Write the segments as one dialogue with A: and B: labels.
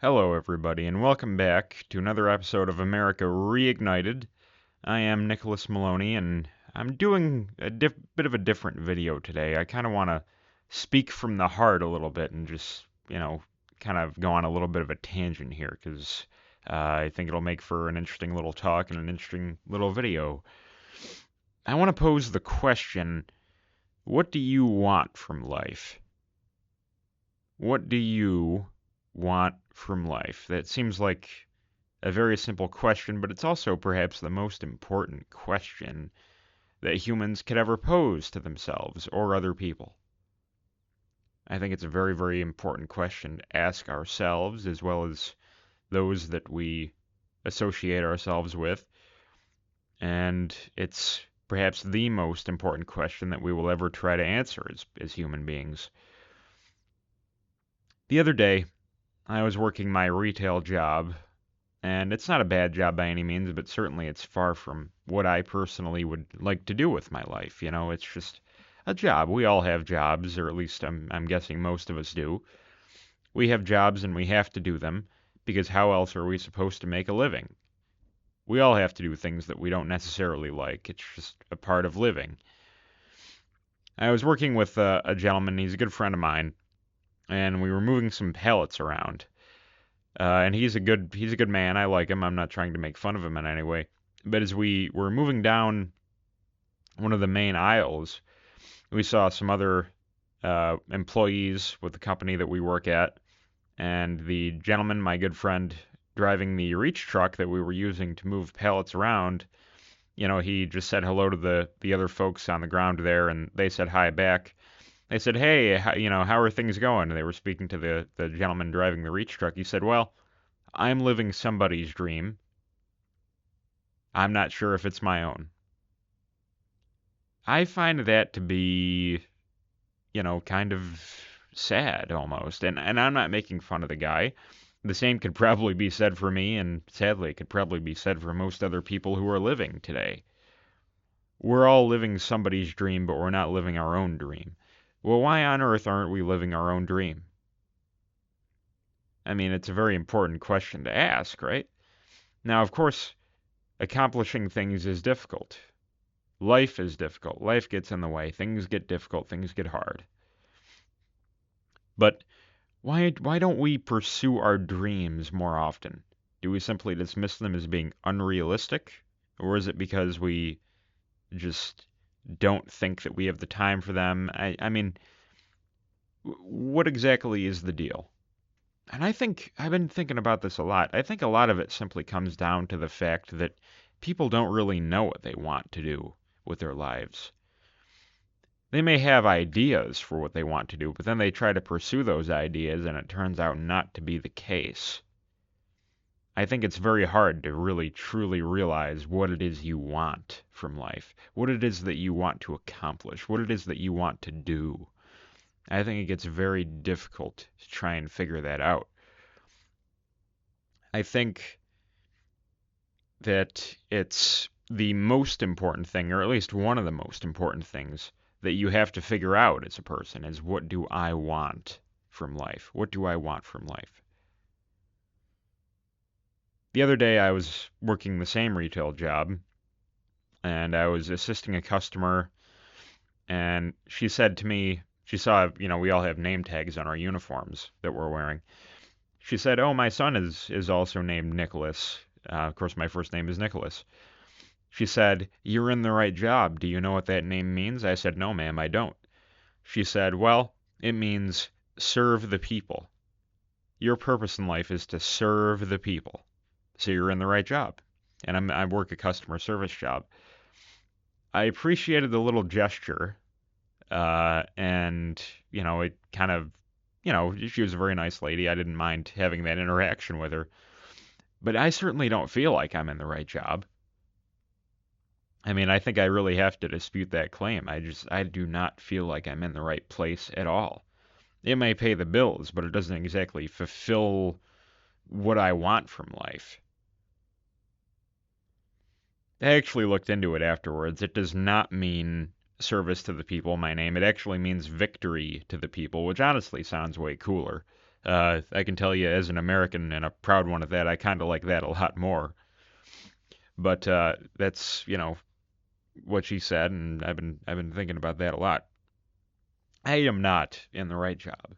A: Hello, everybody, and welcome back to another episode of America Reignited. I am Nicholas Milonni, and I'm doing a bit of a different video today. I kind of want to speak from the heart a little bit and just, kind of go on a little bit of a tangent here because I think it'll make for an interesting little talk and an interesting little video. I want to pose the question, what do you want from life? What do you want from life? That seems like a very simple question, but it's also perhaps the most important question that humans could ever pose to themselves or other people. I think it's a very, very important question to ask ourselves as well as those that we associate ourselves with. And it's perhaps the most important question that we will ever try to answer as human beings. The other day, I was working my retail job, and it's not a bad job by any means, but certainly it's far from what I personally would like to do with my life. It's just a job. We all have jobs, or at least I'm guessing most of us do. We have jobs and we have to do them because how else are we supposed to make a living? We all have to do things that we don't necessarily like. It's just a part of living. I was working with a gentleman, he's a good friend of mine, and we were moving some pallets around. And he's a good man. I like him. I'm not trying to make fun of him in any way. But as we were moving down one of the main aisles, we saw some other employees with the company that we work at, and the gentleman, my good friend, driving the reach truck that we were using to move pallets around. He just said hello to the other folks on the ground there, and they said hi back. They said, "Hey, how are things going?" And they were speaking to the gentleman driving the reach truck. He said, "Well, I'm living somebody's dream. I'm not sure if it's my own." I find that to be, kind of sad almost. And I'm not making fun of the guy. The same could probably be said for me, and sadly, it could probably be said for most other people who are living today. We're all living somebody's dream, but we're not living our own dream. Well, why on earth aren't we living our own dream? I mean, it's a very important question to ask, right? Now, of course, accomplishing things is difficult. Life is difficult. Life gets in the way. Things get difficult. Things get hard. But why don't we pursue our dreams more often? Do we simply dismiss them as being unrealistic? Or is it because we just don't think that we have the time for them? I mean, what exactly is the deal? And I think I've been thinking about this a lot. I think a lot of it simply comes down to the fact that people don't really know what they want to do with their lives. They may have ideas for what they want to do, but then they try to pursue those ideas and it turns out not to be the case. I think it's very hard to really truly realize what it is you want from life, what it is that you want to accomplish, what it is that you want to do. I think it gets very difficult to try and figure that out. I think that it's the most important thing, or at least one of the most important things, that you have to figure out as a person is what do I want from life? What do I want from life? The other day I was working the same retail job and I was assisting a customer and she said to me, she saw, we all have name tags on our uniforms that we're wearing. She said, "Oh, my son is also named Nicholas. Of course, my first name is Nicholas." She said, "You're in the right job. Do you know what that name means?" I said, "No, ma'am, I don't." She said, "Well, it means serve the people. Your purpose in life is to serve the people. So you're in the right job." And I work a customer service job. I appreciated the little gesture, and it kind of, she was a very nice lady. I didn't mind having that interaction with her. But I certainly don't feel like I'm in the right job. I mean, I think I really have to dispute that claim. I do not feel like I'm in the right place at all. It may pay the bills, but it doesn't exactly fulfill what I want from life. I actually looked into it afterwards. It does not mean service to the people, my name. It actually means victory to the people, which honestly sounds way cooler. I can tell you, as an American and a proud one at that, I kind of like that a lot more. But that's what she said, and I've been thinking about that a lot. I am not in the right job,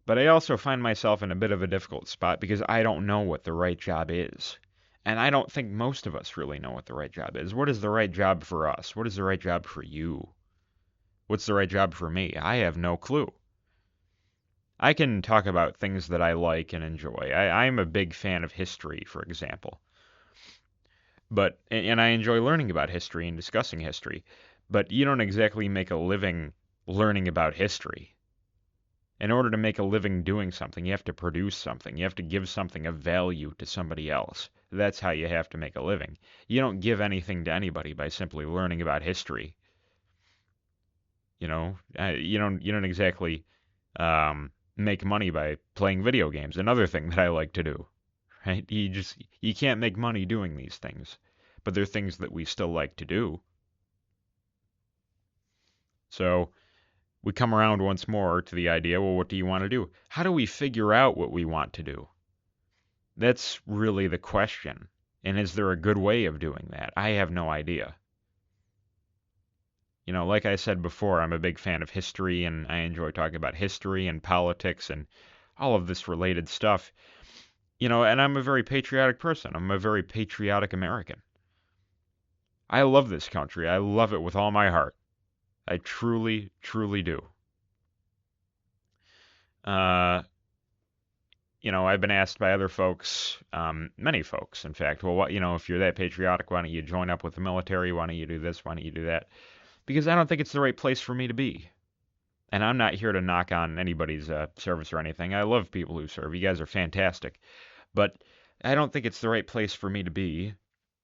A: but I also find myself in a bit of a difficult spot because I don't know what the right job is. And I don't think most of us really know what the right job is. What is the right job for us? What is the right job for you? What's the right job for me? I have no clue. I can talk about things that I like and enjoy. I'm a big fan of history, for example. And I enjoy learning about history and discussing history. But you don't exactly make a living learning about history. In order to make a living doing something, you have to produce something. You have to give something of value to somebody else. That's how you have to make a living. You don't give anything to anybody by simply learning about history. You don't exactly make money by playing video games. Another thing that I like to do, right? You can't make money doing these things, but they're things that we still like to do. So we come around once more to the idea, well, what do you want to do? How do we figure out what we want to do? That's really the question. And is there a good way of doing that? I have no idea. Like I said before, I'm a big fan of history and I enjoy talking about history and politics and all of this related stuff. And I'm a very patriotic person. I'm a very patriotic American. I love this country. I love it with all my heart. I truly, truly do. Uh, I've been asked by other folks, many folks, in fact, well, if you're that patriotic, why don't you join up with the military? Why don't you do this? Why don't you do that? Because I don't think it's the right place for me to be. And I'm not here to knock on anybody's service or anything. I love people who serve. You guys are fantastic. But I don't think it's the right place for me to be.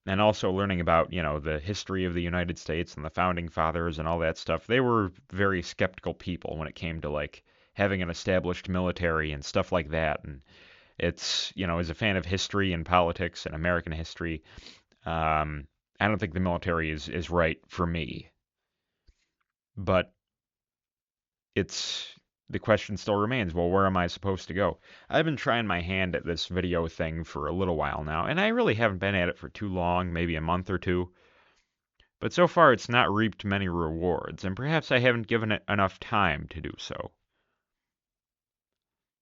A: And also learning about, the history of the United States and the founding fathers and all that stuff. They were very skeptical people when it came to like having an established military and stuff like that. And it's, as a fan of history and politics and American history, I don't think the military is right for me. But it's the question still remains, well, where am I supposed to go? I've been trying my hand at this video thing for a little while now, and I really haven't been at it for too long, maybe a month or two. But so far it's not reaped many rewards, and perhaps I haven't given it enough time to do so.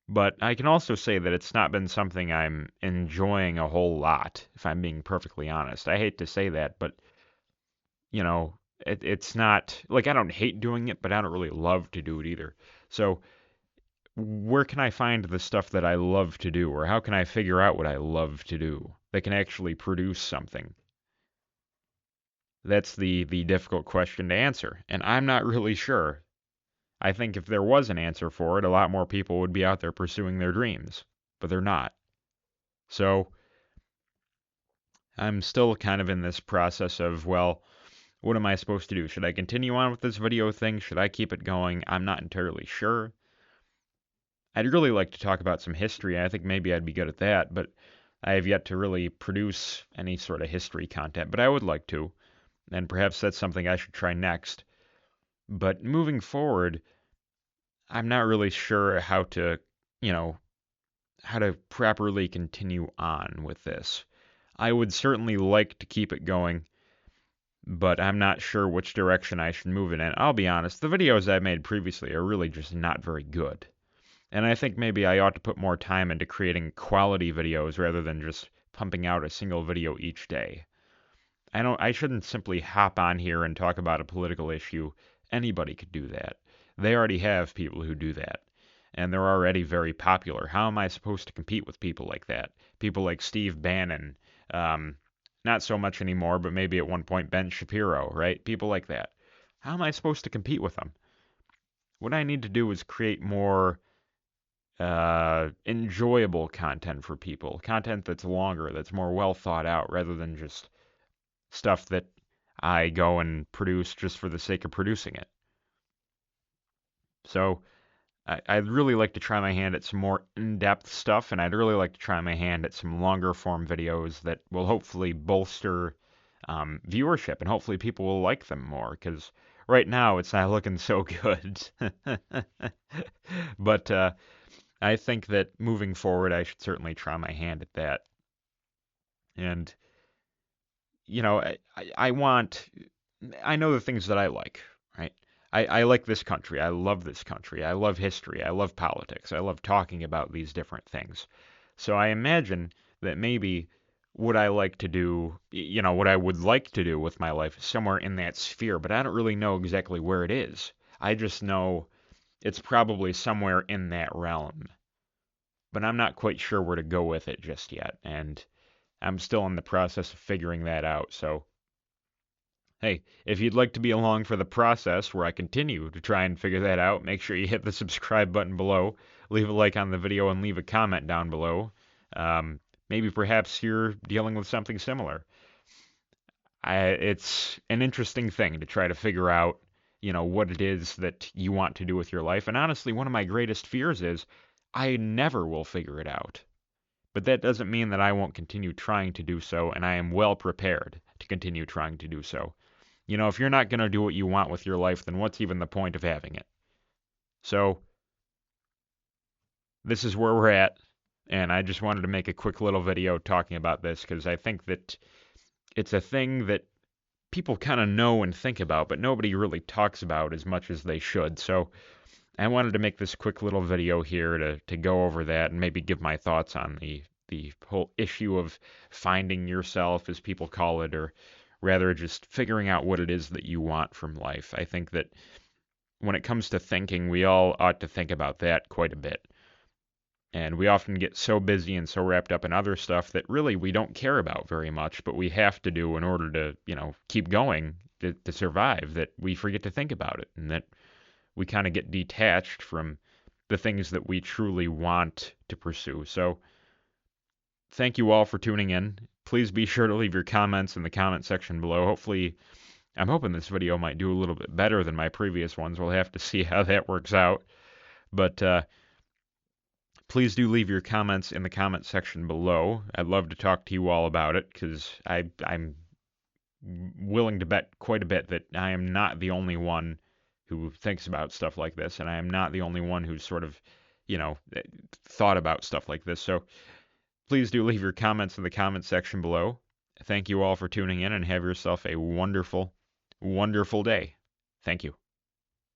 A: But I can also say that it's not been something I'm enjoying a whole lot, if I'm being perfectly honest. I hate to say that, but it's not like I don't hate doing it, but I don't really love to do it either. So where can I find the stuff that I love to do, or how can I figure out what I love to do that can actually produce something? That's the difficult question to answer, and I'm not really sure. I think if there was an answer for it, a lot more people would be out there pursuing their dreams, but they're not. So I'm still kind of in this process of, well, what am I supposed to do? Should I continue on with this video thing? Should I keep it going? I'm not entirely sure. I'd really like to talk about some history. I think maybe I'd be good at that, but I have yet to really produce any sort of history content, but I would like to, and perhaps that's something I should try next. But moving forward, I'm not really sure you know, how to properly continue on with this. I would certainly like to keep it going, but I'm not sure which direction I should move it in. I'll be honest, the videos I made previously are really just not very good. And I think maybe I ought to put more time into creating quality videos rather than just pumping out a single video each day. I shouldn't simply hop on here and talk about a political issue. Anybody could do that. They already have people who do that. And they're already very popular. How am I supposed to compete with people like that? People like Steve Bannon, not so much anymore, but maybe at one point Ben Shapiro, right? People like that. How am I supposed to compete with them? What I need to do is create more enjoyable content for people, content that's longer, that's more well thought out, rather than just stuff that I go and produce just for the sake of producing it. So I'd really like to try my hand at some more in-depth stuff, and I'd really like to try my hand at some longer form videos that will hopefully bolster viewership, and hopefully people will like them more, because right now it's not looking so good. But I think that moving forward, I should certainly try my hand at that. And, I want, I know the things that I like, right? I like this country. I love this country. I love history. I love politics. I love talking about these different things. So I imagine that maybe what I like to do, what I would like to do with my life is somewhere in that sphere, but I don't really know exactly where it is. I just know it's probably somewhere in that realm, but I'm not quite sure where to go with it just yet, and I'm still in the process of figuring that out. So, hey, if you'd like to be along for the process where I continue to try and figure that out, make sure you hit the subscribe button below, leave a like on the video, and leave a comment down below. Maybe perhaps you're dealing with something similar. It's an interesting thing to try to figure out, what it is that you want to do with your life. And honestly, one of my greatest fears is I never will figure it out. But that doesn't mean that I won't continue trying to do so, and I am well prepared to continue trying to do so. If you're not going to do what you want with your life, then what's even the point of having it? So, this is where we're at, and I just wanted to make a quick little video talking about this because I think that it's a thing that people kind of know and think about, but nobody really talks about as much as they should. So, I wanted to make this quick little video here to go over that and maybe give my thoughts on the whole issue of finding yourself, as people call it, or rather just figuring out what it is that you want from life. I think that when it comes to thinking, we all ought to think about that quite a bit. And we often get so busy and so wrapped up in other stuff that really we don't care about very much, but we have to do in order to, keep going to survive, that we forget to think about it and that we kind of get detached from the things that we truly want to pursue. So, thank you all for tuning in. Please be sure to leave your comments in the comment section below. Hopefully, I'm hoping this video might do a little bit better than my previous ones. We'll have to see how that works out. But please do leave your comments in the comment section below. I'd love to talk to you all about it because I'm willing to bet quite a bit that I am not the only one who thinks about stuff like this, and I am not the only one who's sort of, thought about stuff like this. So please do leave your comments in the comment section below. Thank you all for tuning in and have yourself a wonderful, wonderful day. Thank you.